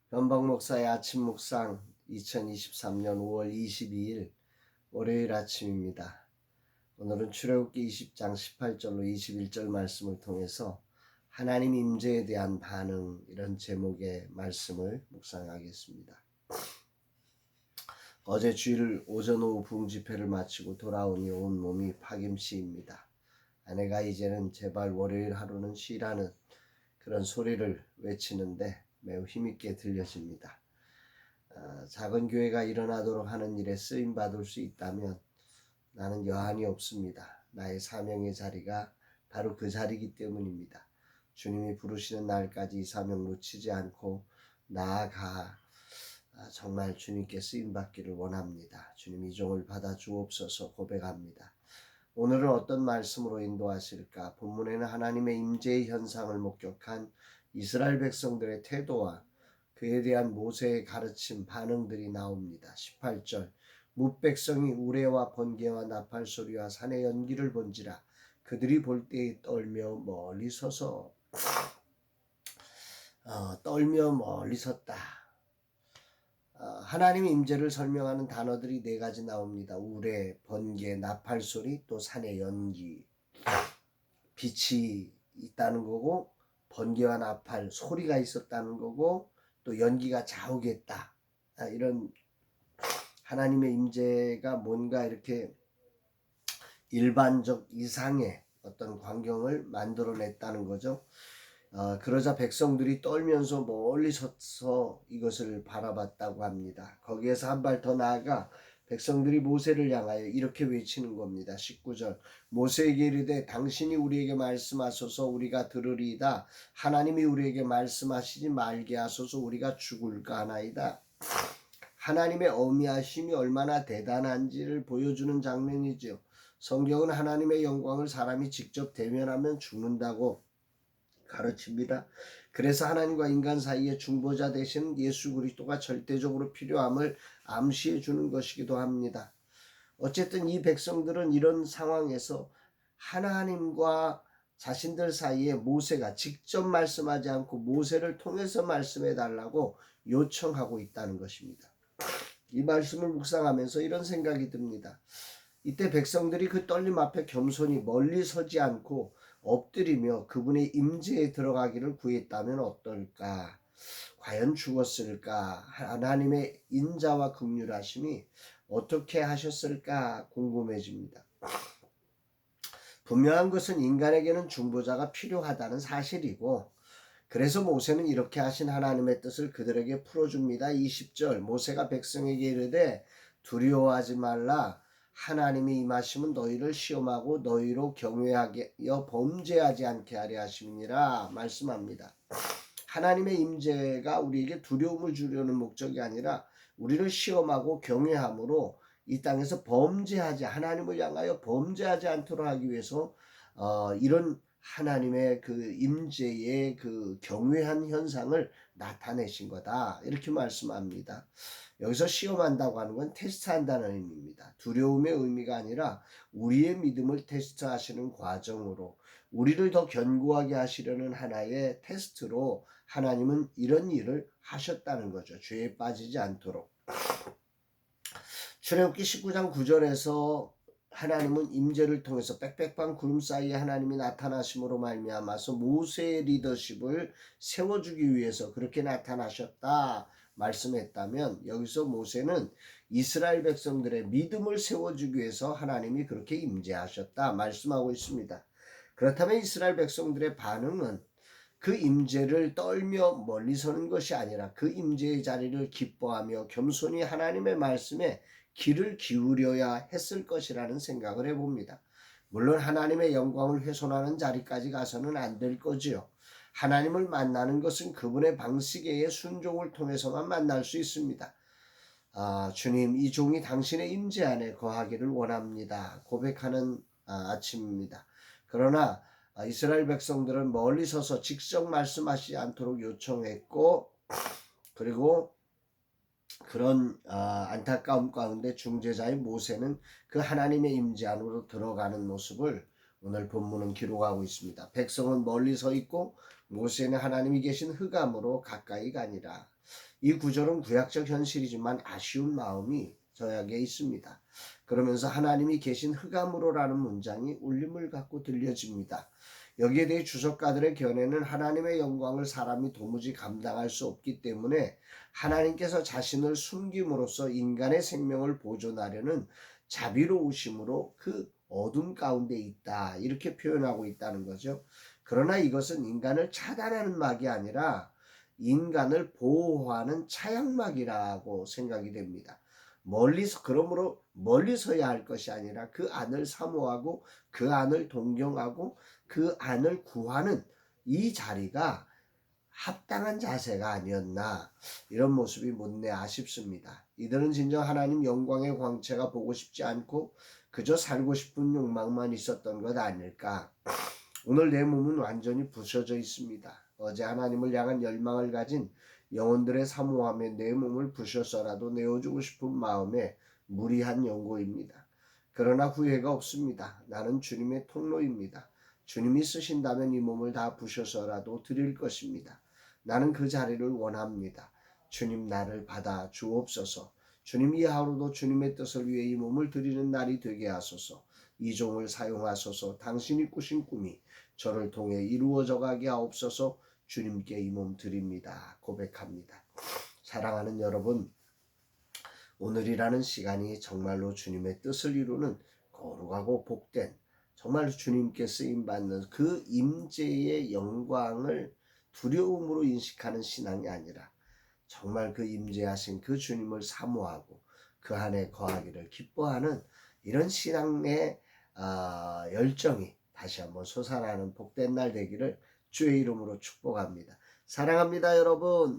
변방 목사의 아침 묵상 2023년 5월 22일 월요일 아침입니다. 오늘은 출애굽기 20장 18절로 21절 말씀을 통해서 하나님 임재에 대한 반응, 이런 제목의 말씀을 묵상하겠습니다. 어제 주일 오전 오후 부흥 집회를 마치고 돌아오니 온 몸이 파김치입니다. 아내가 이제는 제발 월요일 하루는 쉬라는 그런 소리를 외치는데 매우 힘있게 들려집니다. 작은 교회가 일어나도록 하는 일에 쓰임 받을 수 있다면 나는 여한이 없습니다. 나의 사명의 자리가 바로 그 자리이기 때문입니다. 주님이 부르시는 날까지 이 사명 놓치지 않고 나아가 정말 주님께 쓰임 받기를 원합니다. 주님 이 종을 받아 주옵소서 고백합니다. 오늘은 어떤 말씀으로 인도하실까? 본문에는 하나님의 임재의 현상을 목격한 이스라엘 백성들의 태도와 그에 대한 모세의 가르침, 반응들이 나옵니다. 18절 뭇백성이 우레와 번개와 나팔 소리와 산의 연기를 본지라 그들이 볼 때에 떨며 멀리 섰다. 하나님의 임재를 설명하는 단어들이 네 가지 나옵니다. 우레, 번개, 나팔 소리, 또 산의 연기. 빛이 있다는 거고, 번개와 나팔 소리가 있었다는 거고, 또 연기가 자욱했다. 이런 하나님의 임재가 뭔가 이렇게 일반적 이상의 어떤 광경을 만들어냈다는 거죠. 그러자 백성들이 떨면서 멀리 서서 이것을 바라봤다고 합니다. 거기에서 한 발 더 나아가 백성들이 모세를 향하여 이렇게 외치는 겁니다. 19절 모세에게 이르되 당신이 우리에게 말씀하소서 우리가 들으리이다. 하나님이 우리에게 말씀하시지 말게 하소서 우리가 죽을까 하나이다. 하나님의 어미하심이 얼마나 대단한지를 보여주는 장면이죠. 성경은 하나님의 영광을 사람이 직접 대면하면 죽는다고 가르칩니다. 그래서 하나님과 인간 사이의 중보자 되신 예수 그리스도가 절대적으로 필요함을 암시해 주는 것이기도 합니다. 어쨌든 이 백성들은 이런 상황에서 하나님과 자신들 사이에 모세가 직접 말씀하지 않고 모세를 통해서 말씀해 달라고 요청하고 있다는 것입니다. 이 말씀을 묵상하면서 이런 생각이 듭니다. 이때 백성들이 그 떨림 앞에 겸손히 멀리 서지 않고 엎드리며 그분의 임재에 들어가기를 구했다면 어떨까? 과연 죽었을까? 하나님의 인자와 긍휼하심이 어떻게 하셨을까 궁금해집니다. 분명한 것은 인간에게는 중보자가 필요하다는 사실이고 그래서 모세는 이렇게 하신 하나님의 뜻을 그들에게 풀어줍니다. 20절 모세가 백성에게 이르되 두려워하지 말라. 하나님이 임하시면 너희를 시험하고 너희로 경외하여 범죄하지 않게 하려 하심이니라 말씀합니다. 하나님의 임재가 우리에게 두려움을 주려는 목적이 아니라 우리를 시험하고 경외함으로 이 땅에서 하나님을 향하여 범죄하지 않도록 하기 위해서 이런 하나님의 그 임재의 그 경외한 현상을 나타내신 거다. 이렇게 말씀합니다. 여기서 시험한다고 하는 건 테스트한다는 의미입니다. 두려움의 의미가 아니라 우리의 믿음을 테스트하시는 과정으로 우리를 더 견고하게 하시려는 하나의 테스트로 하나님은 이런 일을 하셨다는 거죠. 죄에 빠지지 않도록. 출애굽기 19장 9절에서 하나님은 임재를 통해서 빽빽한 구름 사이에 하나님이 나타나심으로 말미암아서 모세의 리더십을 세워주기 위해서 그렇게 나타나셨다 말씀했다면 여기서 모세는 이스라엘 백성들의 믿음을 세워주기 위해서 하나님이 그렇게 임재하셨다 말씀하고 있습니다. 그렇다면 이스라엘 백성들의 반응은 그 임재를 떨며 멀리 서는 것이 아니라 그 임재의 자리를 기뻐하며 겸손히 하나님의 말씀에 귀를 기울여야 했을 것이라는 생각을 해봅니다. 물론 하나님의 영광을 훼손하는 자리까지 가서는 안 될 거지요. 하나님을 만나는 것은 그분의 방식의 순종을 통해서만 만날 수 있습니다. 주님, 이 종이 당신의 임재 안에 거하기를 원합니다. 고백하는 아침입니다. 그러나 이스라엘 백성들은 멀리 서서 직접 말씀하시지 않도록 요청했고 그리고 그런 안타까움 가운데 중재자의 모세는 그 하나님의 임재 안으로 들어가는 모습을 오늘 본문은 기록하고 있습니다. 백성은 멀리 서 있고 모세는 하나님이 계신 흑암으로 가까이 가니라. 이 구절은 구약적 현실이지만 아쉬운 마음이 저에게 있습니다. 그러면서 하나님이 계신 흑암으로라는 문장이 울림을 갖고 들려집니다. 여기에 대해 주석가들의 견해는 하나님의 영광을 사람이 도무지 감당할 수 없기 때문에 하나님께서 자신을 숨김으로써 인간의 생명을 보존하려는 자비로우심으로 그 어둠 가운데 있다, 이렇게 표현하고 있다는 거죠. 그러나 이것은 인간을 차단하는 막이 아니라 인간을 보호하는 차양막이라고 생각이 됩니다. 그러므로 멀리 서야 할 것이 아니라 그 안을 사모하고 그 안을 동경하고 그 안을 구하는 이 자리가 합당한 자세가 아니었나, 이런 모습이 못내 아쉽습니다. 이들은 진정 하나님 영광의 광채가 보고 싶지 않고 그저 살고 싶은 욕망만 있었던 것 아닐까. 오늘 내 몸은 완전히 부서져 있습니다. 어제 하나님을 향한 열망을 가진 영혼들의 사모함에 내 몸을 부셔서라도 내어주고 싶은 마음에 무리한 연고입니다. 그러나 후회가 없습니다. 나는 주님의 통로입니다. 주님이 쓰신다면 이 몸을 다 부셔서라도 드릴 것입니다. 나는 그 자리를 원합니다. 주님, 나를 받아 주옵소서. 주님, 이 하루도 주님의 뜻을 위해 이 몸을 드리는 날이 되게 하소서. 이 종을 사용하소서. 당신이 꾸신 꿈이 저를 통해 이루어져 가게 하옵소서. 주님께 이 몸 드립니다. 고백합니다. 사랑하는 여러분, 오늘이라는 시간이 정말로 주님의 뜻을 이루는 거룩하고 복된, 정말 주님께 쓰임받는 그 임재의 영광을 두려움으로 인식하는 신앙이 아니라 정말 그 임재하신 그 주님을 사모하고 그 안에 거하기를 기뻐하는 이런 신앙의 열정이 다시 한번 솟아나는 복된 날 되기를 주의 이름으로 축복합니다. 사랑합니다, 여러분.